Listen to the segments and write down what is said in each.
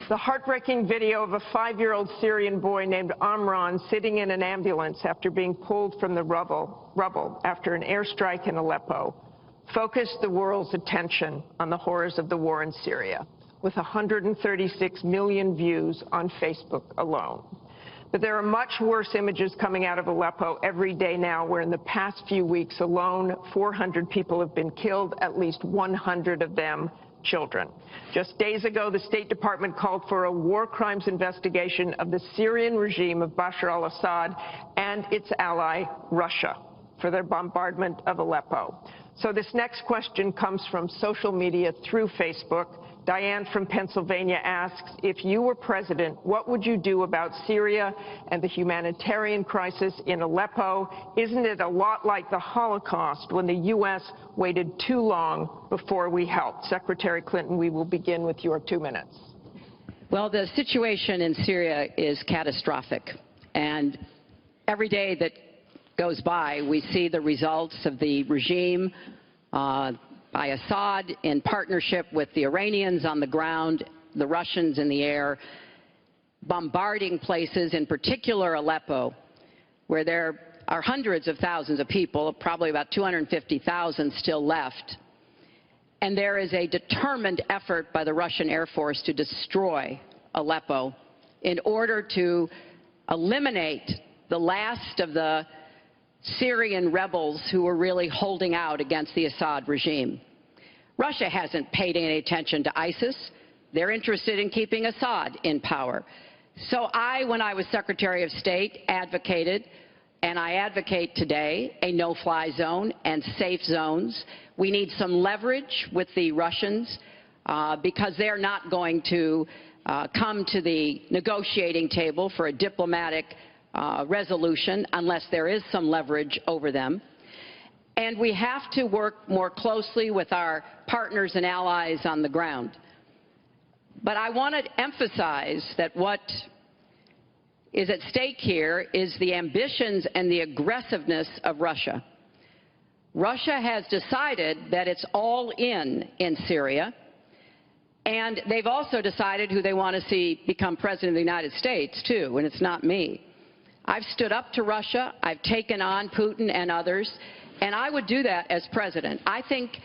The heartbreaking video of a 5-year-old Syrian boy named Amran sitting in an ambulance after being pulled from the rubble after an airstrike in Aleppo focused the world's attention on the horrors of the war in Syria, with 136 million views on Facebook alone. But there are much worse images coming out of Aleppo every day now, where in the past few weeks alone, 400 people have been killed, at least 100 of them children. Just days ago, the State Department called for a war crimes investigation of the Syrian regime of Bashar al-Assad and its ally, Russia, for their bombardment of Aleppo. So this next question comes from social media through Facebook. Diane from Pennsylvania asks, if you were president, what would you do about Syria and the humanitarian crisis in Aleppo? Isn't it a lot like the Holocaust when the U.S. waited too long before we helped? Secretary Clinton, we will begin with your 2 minutes. Well, the situation in Syria is catastrophic. And every day that goes by, we see the results of the regime by Assad in partnership with the Iranians on the ground, the Russians in the air, bombarding places, in particular Aleppo, where there are hundreds of thousands of people, probably about 250,000 still left. And there is a determined effort by the Russian Air Force to destroy Aleppo in order to eliminate the last of the Syrian rebels who were really holding out against the Assad regime. Russia hasn't paid any attention to ISIS. They're interested in keeping Assad in power. So when I was Secretary of State, advocated, and I advocate today, a no-fly zone and safe zones. We need some leverage with the Russians because they're not going to come to the negotiating table for a diplomatic resolution unless there is some leverage over them. And we have to work more closely with our partners and allies on the ground. But I want to emphasize that what is at stake here is the ambitions and the aggressiveness of Russia. Russia has decided that it's all in Syria, and they've also decided who they want to see become president of the United States, too, and it's not me. I've stood up to Russia. I've taken on Putin and others, and I would do that as president. I think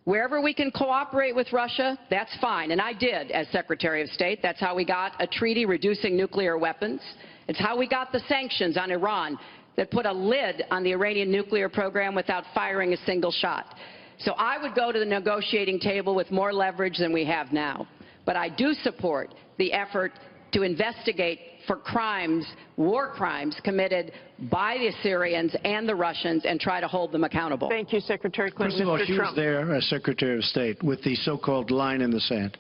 wherever we can cooperate with Russia, that's fine, and I did as Secretary of State. That's how we got a treaty reducing nuclear weapons. It's how we got the sanctions on Iran that put a lid on the Iranian nuclear program without firing a single shot. So I would go to the negotiating table with more leverage than we have now. But I do support the effort to investigate for crimes, war crimes committed by the Syrians and the Russians and try to hold them accountable. Thank you, Secretary Clinton. First of all, she was there as Secretary of State with the so-called line in the sand,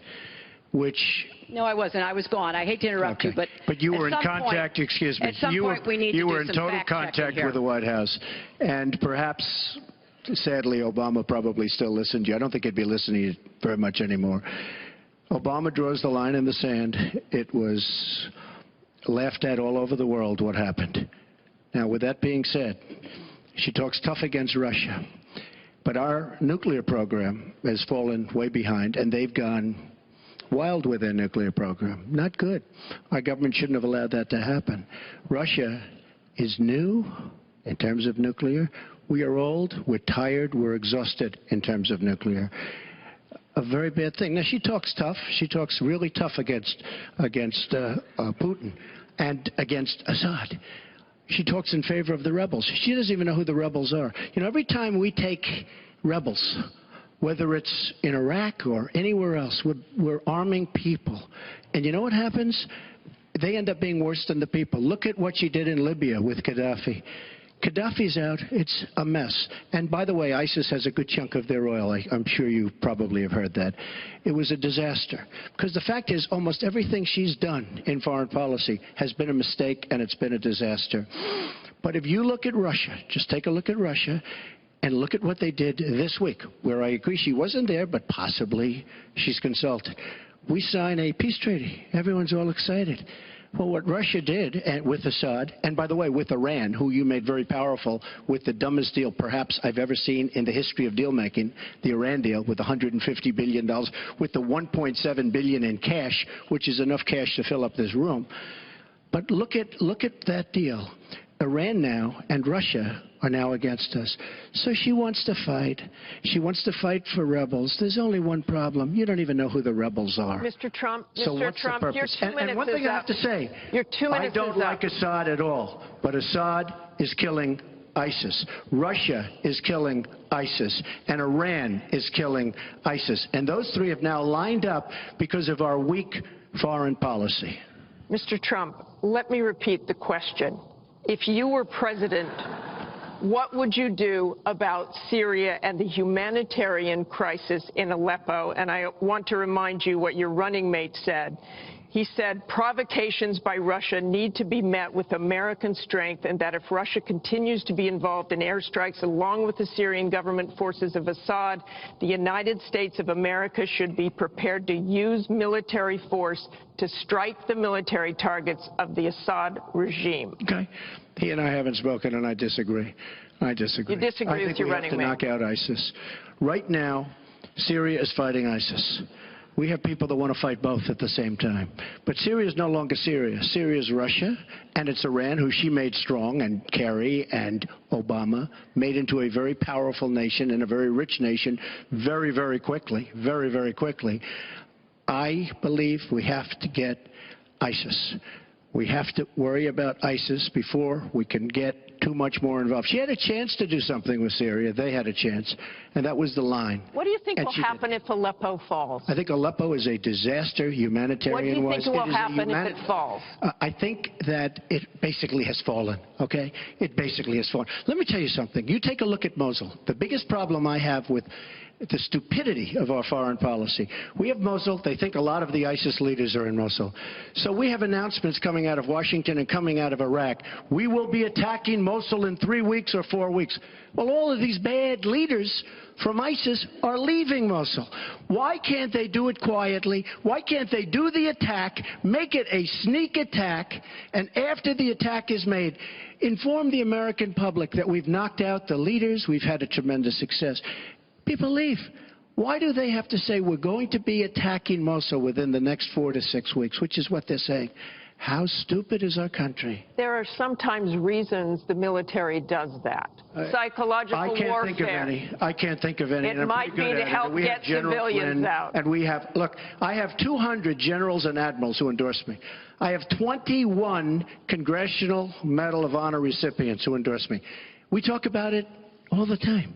which... No, I wasn't. I was gone. I hate to interrupt you, but you were in contact, excuse me. At some point, we need to do some fact-checking here. You were in total contact with the White House, and perhaps, sadly, Obama probably still listened to you. I don't think he'd be listening very much anymore. Obama draws the line in the sand. It was laughed at all over the world what happened. Now, with that being said, she talks tough against Russia. But our nuclear program has fallen way behind, and they've gone wild with their nuclear program. Not good. Our government shouldn't have allowed that to happen. Russia is new in terms of nuclear. We are old, we're tired, we're exhausted in terms of nuclear. A very bad thing. Now, she talks tough. She talks really tough against Putin and against Assad. She talks in favor of the rebels. She doesn't even know who the rebels are. You know, every time we take rebels, whether it's in Iraq or anywhere else, we're arming people. And you know what happens? They end up being worse than the people. Look at what she did in Libya with Gaddafi. Gaddafi's out. It's a mess. And by the way, ISIS has a good chunk of their oil. I'm sure you probably have heard that. It was a disaster. Because the fact is, almost everything she's done in foreign policy has been a mistake, and it's been a disaster. But if you look at Russia, just take a look at Russia, and look at what they did this week, where I agree she wasn't there, but possibly she's consulted. We sign a peace treaty. Everyone's all excited. Well, what Russia did with Assad, and by the way, with Iran, who you made very powerful with the dumbest deal perhaps I've ever seen in the history of deal-making, the Iran deal with $150 billion, with the $1.7 billion in cash, which is enough cash to fill up this room. But look at that deal. Iran now and Russia are now against us. So she wants to fight. She wants to fight for rebels. There's only one problem. You don't even know who the rebels are. Mr. Trump, so Mr. what's Trump, the purpose? your 2 minutes and one thing I have to say, I don't like Assad at all, but Assad is killing ISIS. Russia is killing ISIS. And Iran is killing ISIS. And those three have now lined up because of our weak foreign policy. Mr. Trump, let me repeat the question. If you were president, what would you do about Syria and the humanitarian crisis in Aleppo? And I want to remind you what your running mate said. He said provocations by Russia need to be met with American strength, and that if Russia continues to be involved in airstrikes along with the Syrian government forces of Assad, the United States of America should be prepared to use military force to strike the military targets of the Assad regime. Okay. He and I haven't spoken, and I disagree. I disagree. You disagree with your running mate? I think we have to knock out ISIS. Right now, Syria is fighting ISIS. We have people that want to fight both at the same time. But Syria is no longer Syria. Syria is Russia, and it's Iran, who she made strong, and Kerry and Obama made into a very powerful nation and a very rich nation very, very quickly, very, very quickly. I believe we have to get ISIS. We have to worry about ISIS before we can get too much more involved. She had a chance to do something with Syria. They had a chance, and that was the line. What do you think will happen if Aleppo falls? I think Aleppo is a disaster humanitarian-wise. What do you think will happen if it falls? I think that it basically has fallen, okay? It basically has fallen. Let me tell you something. You take a look at Mosul. The biggest problem I have with the stupidity of our foreign policy. We have Mosul. They think a lot of the ISIS leaders are in Mosul. So we have announcements coming out of Washington and coming out of Iraq. We will be attacking Mosul in 3 weeks or 4 weeks. Well, all of these bad leaders from ISIS are leaving Mosul. Why can't they do it quietly? Why can't they do the attack, make it a sneak attack, and after the attack is made, inform the American public that we've knocked out the leaders, we've had a tremendous success. People leave. Why do they have to say we're going to be attacking Mosul within the next 4 to 6 weeks, which is what they're saying? How stupid is our country? There are sometimes reasons the military does that. Psychological warfare. I can't think of any. It might be to help get civilians out. And we have, look, I have 200 generals and admirals who endorse me. I have 21 Congressional Medal of Honor recipients who endorse me. We talk about it all the time.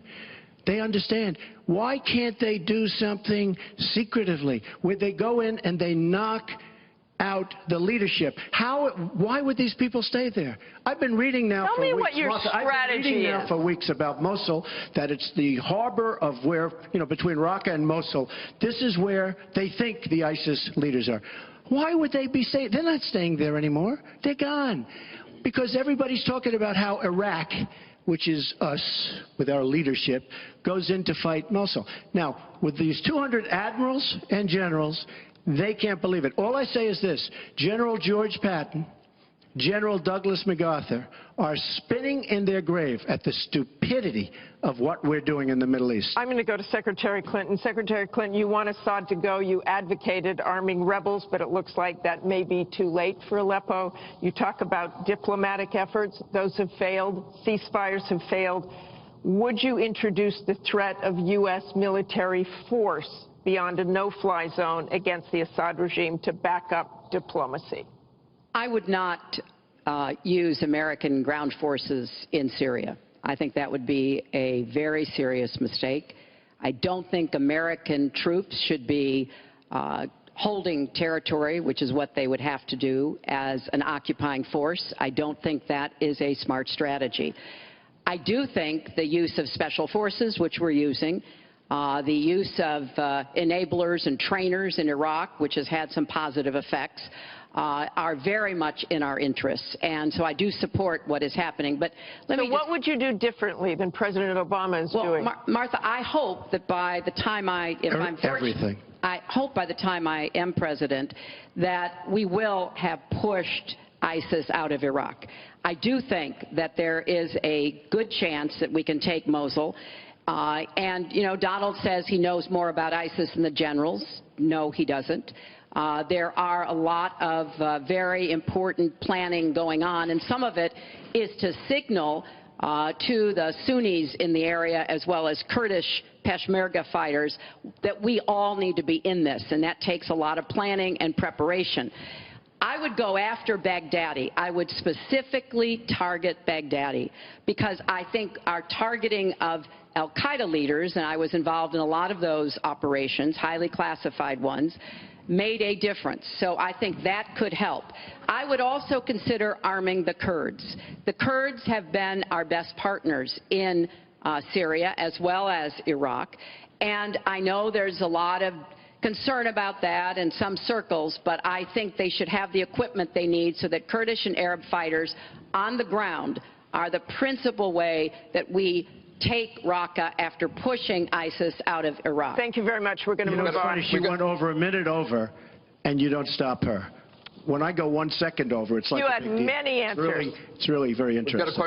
They understand. Why can't they do something secretively where they go in and they knock out the leadership? Why would these people stay there? I've been reading now for weeks. Tell me what your strategy is. I've been reading now for weeks about Mosul, that it's the harbor of where, between Raqqa and Mosul. This is where they think the ISIS leaders are. Why would they be staying? They're not staying there anymore. They're gone. Because everybody's talking about how Iraq, which is us, with our leadership, goes in to fight Mosul. Now, with these 200 admirals and generals, they can't believe it. All I say is this: General George Patton, General Douglas MacArthur are spinning in their grave at the stupidity of what we're doing in the Middle East. I'm going to go to Secretary Clinton. Secretary Clinton, you want Assad to go. You advocated arming rebels, but it looks like that may be too late for Aleppo. You talk about diplomatic efforts. Those have failed. Ceasefires have failed. Would you introduce the threat of U.S. military force beyond a no-fly zone against the Assad regime to back up diplomacy? I would not use American ground forces in Syria. I think that would be a very serious mistake. I don't think American troops should be holding territory, which is what they would have to do as an occupying force. I don't think that is a smart strategy. I do think the use of special forces, which we're using, the use of enablers and trainers in Iraq, which has had some positive effects, are very much in our interests. And so I do support what is happening. But what would you do differently than President Obama is doing? Martha, I hope that by the time I hope by the time I am president that we will have pushed ISIS out of Iraq. I do think that there is a good chance that we can take Mosul. And, you know, Donald says he knows more about ISIS than the generals. No, he doesn't. There are a lot of very important planning going on, and some of it is to signal to the Sunnis in the area, as well as Kurdish Peshmerga fighters, that we all need to be in this, and that takes a lot of planning and preparation. I would go after Baghdadi. I would specifically target Baghdadi, because I think our targeting of al-Qaeda leaders, and I was involved in a lot of those operations, highly classified ones, made a difference. So I think that could help. I would also consider arming the Kurds. The Kurds have been our best partners in Syria as well as Iraq, and I know there's a lot of concern about that in some circles, but I think they should have the equipment they need so that Kurdish and Arab fighters on the ground are the principal way that we take Raqqa after pushing ISIS out of Iraq. Thank you very much. We're going to move on. She went over a minute over, and you don't stop her. When I go 1 second over, it's like you had many answers. It's really very interesting.